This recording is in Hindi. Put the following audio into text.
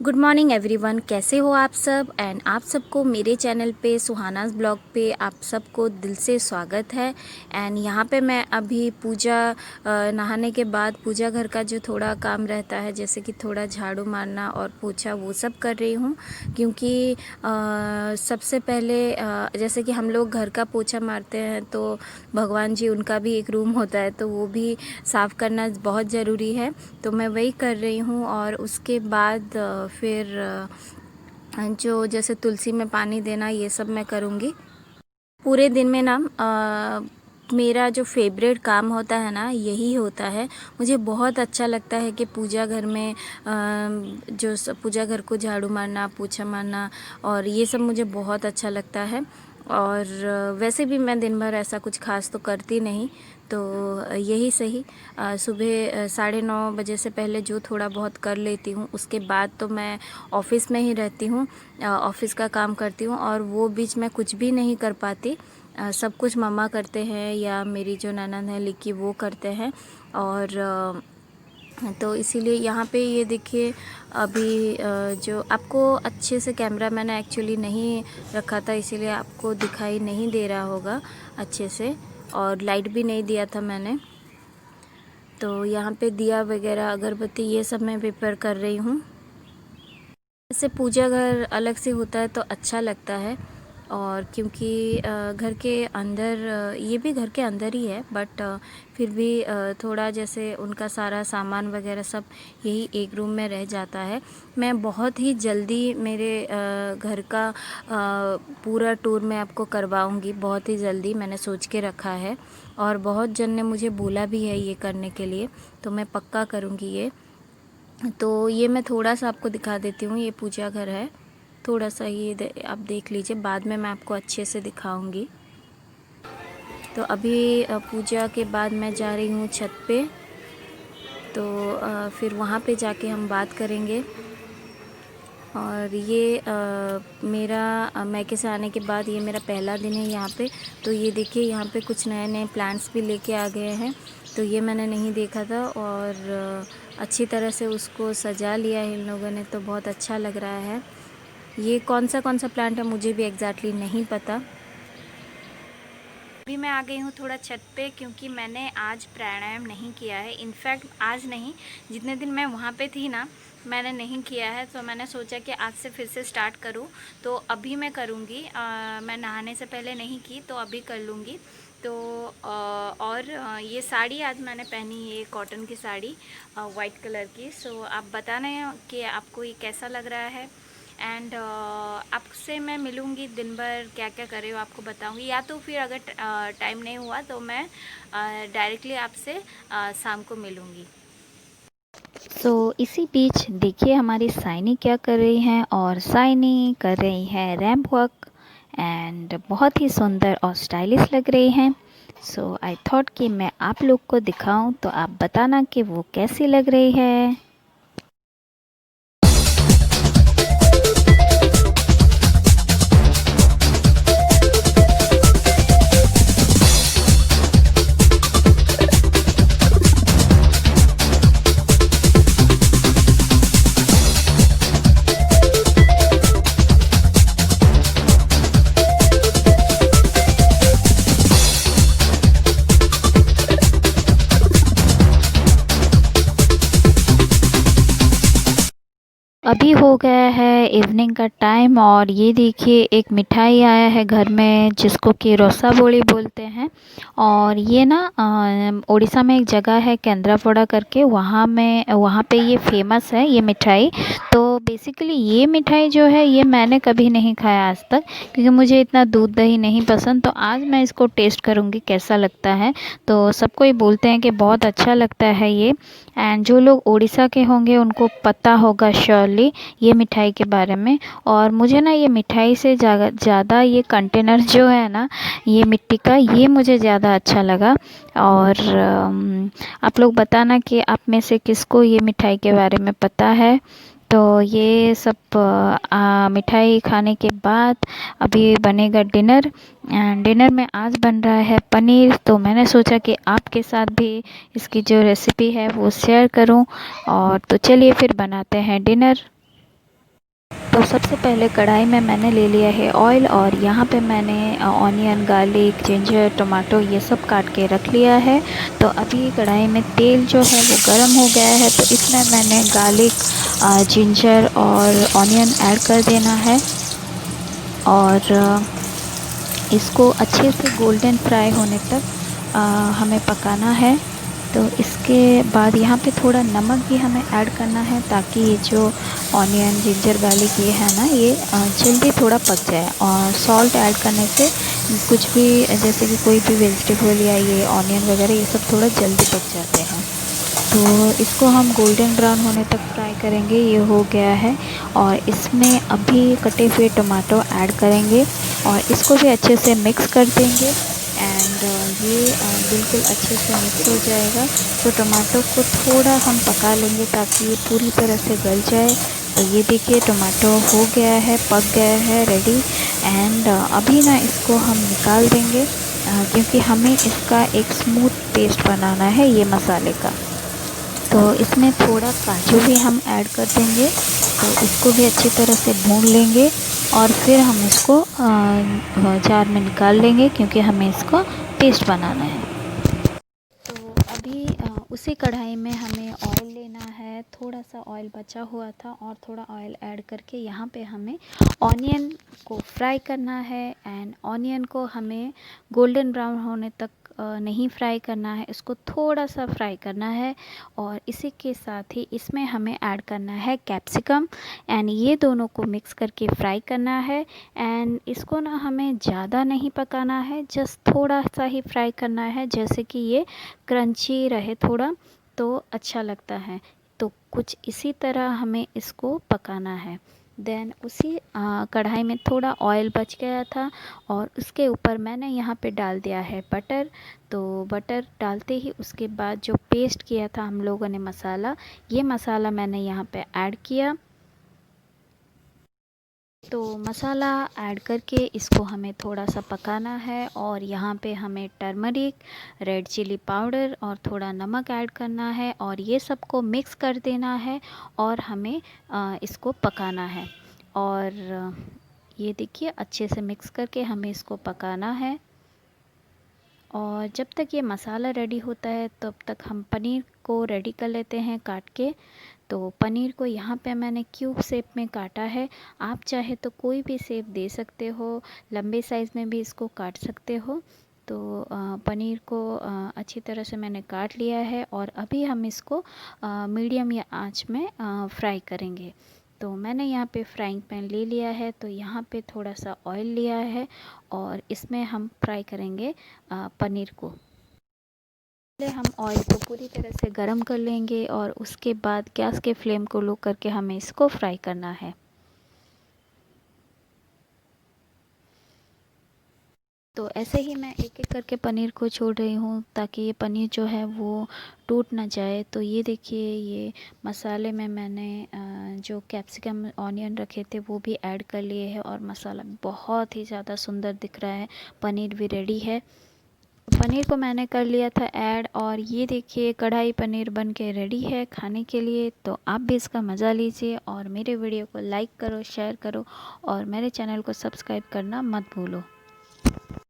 गुड मॉर्निंग एवरीवन, कैसे हो आप सब। एंड आप सबको मेरे चैनल पे सुहानास ब्लॉग पे आप सबको दिल से स्वागत है। एंड यहाँ पे मैं अभी पूजा नहाने के बाद पूजा घर का जो थोड़ा काम रहता है, जैसे कि थोड़ा झाड़ू मारना और पोछा, वो सब कर रही हूँ। क्योंकि सबसे पहले जैसे कि हम लोग घर का पोछा मारते हैं तो भगवान जी, उनका भी एक रूम होता है, तो वो भी साफ़ करना बहुत ज़रूरी है। तो मैं वही कर रही हूँ। और उसके बाद फिर जो जैसे तुलसी में पानी देना, ये सब मैं करूँगी। पूरे दिन में ना मेरा जो फेवरेट काम होता है ना, यही होता है। मुझे बहुत अच्छा लगता है कि पूजा घर में पूजा घर को झाड़ू मारना, पोछा मारना, और ये सब मुझे बहुत अच्छा लगता है। और वैसे भी मैं दिन भर ऐसा कुछ खास तो करती नहीं, तो यही सही सुबह 9:30 बजे से पहले जो थोड़ा बहुत कर लेती हूँ। उसके बाद तो मैं ऑफ़िस में ही रहती हूँ, ऑफ़िस का काम करती हूँ, और वो बीच में कुछ भी नहीं कर पाती। सब कुछ मम्मा करते हैं या मेरी जो ननद है लिक्की, वो करते हैं। और तो इसीलिए यहाँ पे ये देखिए, अभी जो आपको अच्छे से कैमरा मैंने एक्चुअली नहीं रखा था, इसीलिए आपको दिखाई नहीं दे रहा होगा अच्छे से, और लाइट भी नहीं दिया था मैंने। तो यहाँ पे दिया वगैरह, अगरबत्ती, ये सब मैं प्रिपेयर कर रही हूँ। ऐसे पूजा घर अलग से होता है तो अच्छा लगता है। और क्योंकि घर के अंदर, ये भी घर के अंदर ही है, बट फिर भी थोड़ा जैसे उनका सारा सामान वगैरह सब यही एक रूम में रह जाता है। मैं बहुत ही जल्दी मेरे घर का पूरा टूर मैं आपको करवाऊंगी, बहुत ही जल्दी मैंने सोच के रखा है। और बहुत जन ने मुझे बोला भी है ये करने के लिए, तो मैं पक्का करूँगी ये। तो ये मैं थोड़ा सा आपको दिखा देती हूँ, ये पूजा घर है। थोड़ा सा ये आप देख लीजिए, बाद में मैं आपको अच्छे से दिखाऊंगी। तो अभी पूजा के बाद मैं जा रही हूँ छत पे, तो फिर वहाँ पे जाके हम बात करेंगे। और ये मेरा मैके से आने के बाद ये मेरा पहला दिन है यहाँ पे। तो ये देखिए, यहाँ पे कुछ नए नए प्लांट्स भी लेके आ गए हैं, तो ये मैंने नहीं देखा था। और अच्छी तरह से उसको सजा लिया है इन लोगों ने, तो बहुत अच्छा लग रहा है। ये कौन सा प्लांट है मुझे भी एग्जैक्टली नहीं पता। अभी मैं आ गई हूँ थोड़ा छत पे, क्योंकि मैंने आज प्राणायाम नहीं किया है। इनफैक्ट आज नहीं, जितने दिन मैं वहाँ पे थी ना, मैंने नहीं किया है। तो मैंने सोचा कि आज से फिर से स्टार्ट करूँ, तो अभी मैं करूँगी। मैं नहाने से पहले नहीं की, तो अभी कर लूँगी। तो और ये साड़ी आज मैंने पहनी, ये कॉटन की साड़ी, वाइट कलर की। सो आप बताना कि आपको ये कैसा लग रहा है। एंड आपसे मैं मिलूँगी, दिन भर क्या क्या कर रही हो आपको बताऊँगी, या तो फिर अगर टाइम नहीं हुआ तो मैं डायरेक्टली आपसे शाम को मिलूँगी। इसी बीच देखिए हमारी साइनी क्या कर रही हैं, और साइनी कर रही है रैंप वॉक, एंड बहुत ही सुंदर और स्टाइलिश लग रही हैं। आई थॉट कि मैं आप लोग को दिखाऊं, तो आप बताना कि वो कैसी लग रही है। अभी हो गया है इवनिंग का टाइम, और ये देखिए एक मिठाई आया है घर में, जिसको कि रसाबोली बोलते हैं। और ये ना उड़ीसा में एक जगह है केंद्रापड़ा करके, वहाँ पे ये फेमस है ये मिठाई। तो बेसिकली ये मिठाई जो है, ये मैंने कभी नहीं खाया आज तक, क्योंकि मुझे इतना दूध दही नहीं पसंद। तो आज मैं इसको टेस्ट करूँगी कैसा लगता है। तो सबको ही बोलते हैं कि बहुत अच्छा लगता है ये। एंड जो लोग उड़ीसा के होंगे उनको पता होगा श्योरली ये मिठाई के बारे में। और मुझे ना ये मिठाई से ज़्यादा ये कंटेनर जो है ना, ये मिट्टी का, ये मुझे ज़्यादा अच्छा लगा। और आप लोग बताना कि आप में से किसको ये मिठाई के बारे में पता है। तो ये सब मिठाई खाने के बाद अभी बनेगा डिनर, एंड डिनर में आज बन रहा है पनीर। तो मैंने सोचा कि आपके साथ भी इसकी जो रेसिपी है वो शेयर करूं। और तो चलिए फिर बनाते हैं डिनर। तो सबसे पहले कढ़ाई में मैंने ले लिया है ऑयल और यहाँ पे मैंने ऑनियन, गार्लिक, जिंजर, टमाटो ये सब काट के रख लिया है। तो अभी कढ़ाई में तेल जो है वो गर्म हो गया है, तो इसमें मैंने गार्लिक, जिंजर और ऑनियन ऐड कर देना है और इसको अच्छे से गोल्डन फ्राई होने तक हमें पकाना है। तो इसके बाद यहाँ पे थोड़ा नमक भी हमें ऐड करना है ताकि ये जो ऑनियन, जिंजर, गार्लिक ये है ना, ये जल्दी थोड़ा पक जाए। और सॉल्ट ऐड करने से कुछ भी, जैसे कि कोई भी वेजिटेबल या ये ऑनियन वगैरह ये सब थोड़ा जल्दी पक जाते हैं। तो इसको हम गोल्डन ब्राउन होने तक फ्राई करेंगे। ये हो गया है और इसमें अभी कटे हुए टमाटो ऐड करेंगे और इसको भी अच्छे से मिक्स कर देंगे। एंड ये बिल्कुल अच्छे से मिक्स हो जाएगा। तो टमाटो को थोड़ा हम पका लेंगे ताकि ये पूरी तरह से गल जाए। तो ये देखिए टमाटो हो गया है, पक गया है, रेडी। एंड अभी ना इसको हम निकाल देंगे क्योंकि हमें इसका एक स्मूथ पेस्ट बनाना है ये मसाले का। तो इसमें थोड़ा काजू भी हम ऐड कर देंगे। तो इसको भी अच्छी तरह से भून लेंगे और फिर हम इसको जार में निकाल लेंगे क्योंकि हमें इसका पेस्ट बनाना है। तो अभी उसी कढ़ाई में हमें ऑयल लेना है। थोड़ा सा ऑयल बचा हुआ था और थोड़ा ऑयल ऐड करके यहाँ पे हमें ऑनियन को फ्राई करना है। एंड ऑनियन को हमें गोल्डन ब्राउन होने तक नहीं फ्राई करना है, इसको थोड़ा सा फ्राई करना है। और इसी के साथ ही इसमें हमें ऐड करना है कैप्सिकम एंड ये दोनों को मिक्स करके फ्राई करना है। एंड इसको ना हमें ज़्यादा नहीं पकाना है, जस्ट थोड़ा सा ही फ्राई करना है, जैसे कि ये क्रंची रहे थोड़ा तो अच्छा लगता है। तो कुछ इसी तरह हमें इसको पकाना है। देन उसी कढ़ाई में थोड़ा ऑयल बच गया था और उसके ऊपर मैंने यहाँ पे डाल दिया है बटर। तो बटर डालते ही उसके बाद जो पेस्ट किया था हम लोगों ने मसाला, ये मसाला मैंने यहाँ पे ऐड किया। तो मसाला ऐड करके इसको हमें थोड़ा सा पकाना है और यहाँ पे हमें टर्मरिक, रेड चिली पाउडर और थोड़ा नमक ऐड करना है और ये सबको मिक्स कर देना है और हमें इसको पकाना है। और ये देखिए अच्छे से मिक्स करके हमें इसको पकाना है। और जब तक ये मसाला रेडी होता है तब तक हम पनीर को रेडी कर लेते हैं काट के। तो पनीर को यहाँ पे मैंने क्यूब शेप में काटा है। आप चाहे तो कोई भी शेप दे सकते हो, लंबे साइज़ में भी इसको काट सकते हो। तो पनीर को अच्छी तरह से मैंने काट लिया है और अभी हम इसको मीडियम या आंच में फ्राई करेंगे। तो मैंने यहाँ पे फ्राइंग पैन ले लिया है, तो यहाँ पे थोड़ा सा ऑयल लिया है और इसमें हम फ्राई करेंगे पनीर को। पहले हम ऑयल को पूरी तरह से गरम कर लेंगे और उसके बाद गैस के फ्लेम को लो करके हमें इसको फ्राई करना है। तो ऐसे ही मैं एक एक करके पनीर को छोड़ रही हूँ ताकि ये पनीर जो है वो टूट ना जाए। तो ये देखिए ये मसाले में मैंने जो कैप्सिकम, ऑनियन रखे थे वो भी ऐड कर लिए हैं और मसाला बहुत ही ज़्यादा सुंदर दिख रहा है। पनीर भी रेडी है। पनीर को मैंने कर लिया था ऐड और ये देखिए कढ़ाई पनीर बन के रेडी है खाने के लिए। तो आप भी इसका मज़ा लीजिए और मेरे वीडियो को लाइक करो, शेयर करो और मेरे चैनल को सब्सक्राइब करना मत भूलो।